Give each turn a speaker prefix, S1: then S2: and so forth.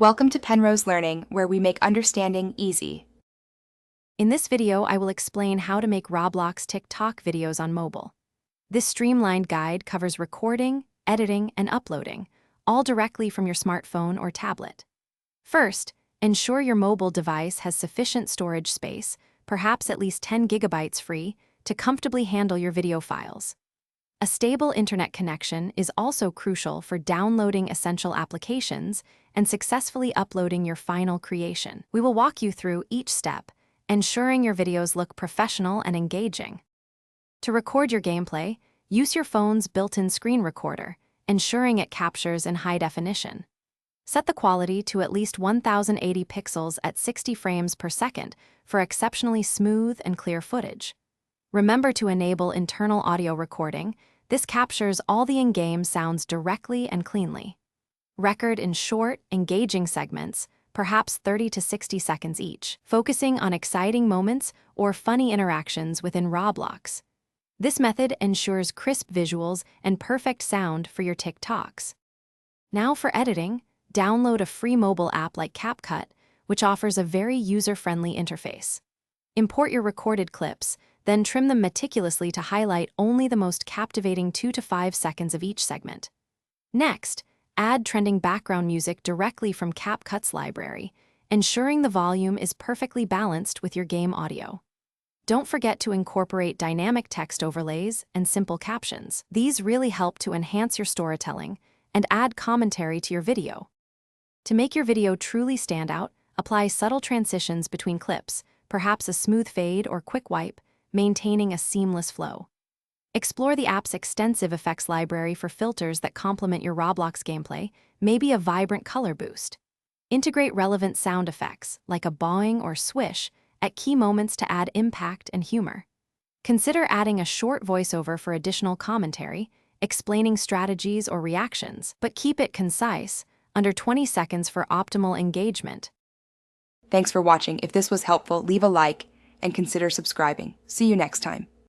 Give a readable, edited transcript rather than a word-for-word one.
S1: Welcome to Penrose Learning, where we make understanding easy.
S2: In this video, I will explain how to make Roblox TikTok videos on mobile. This streamlined guide covers recording, editing, and uploading, all directly from your smartphone or tablet. First, ensure your mobile device has sufficient storage space, perhaps at least 10 gigabytes free, to comfortably handle your video files. A stable internet connection is also crucial for downloading essential applications and successfully uploading your final creation. We will walk you through each step, ensuring your videos look professional and engaging. To record your gameplay, use your phone's built-in screen recorder, ensuring it captures in high definition. Set the quality to at least 1080 pixels at 60 frames per second for exceptionally smooth and clear footage. Remember to enable internal audio recording. This captures all the in-game sounds directly and cleanly. Record in short, engaging segments, perhaps 30 to 60 seconds each, focusing on exciting moments or funny interactions within Roblox. This method ensures crisp visuals and perfect sound for your TikToks. Now for editing, download a free mobile app like CapCut, which offers a very user-friendly interface. Import your recorded clips, then trim them meticulously to highlight only the most captivating 2 to 5 seconds of each segment. Next, add trending background music directly from CapCut's library, ensuring the volume is perfectly balanced with your game audio. Don't forget to incorporate dynamic text overlays and simple captions. These really help to enhance your storytelling and add commentary to your video. To make your video truly stand out, apply subtle transitions between clips, perhaps a smooth fade or quick wipe, maintaining a seamless flow. Explore the app's extensive effects library for filters that complement your Roblox gameplay, maybe a vibrant color boost. Integrate relevant sound effects, like a bawing or swish, at key moments to add impact and humor. Consider adding a short voiceover for additional commentary, explaining strategies or reactions, but keep it concise, under 20 seconds for optimal engagement.
S1: Thanks for watching. If this was helpful, leave a like and consider subscribing. See you next time.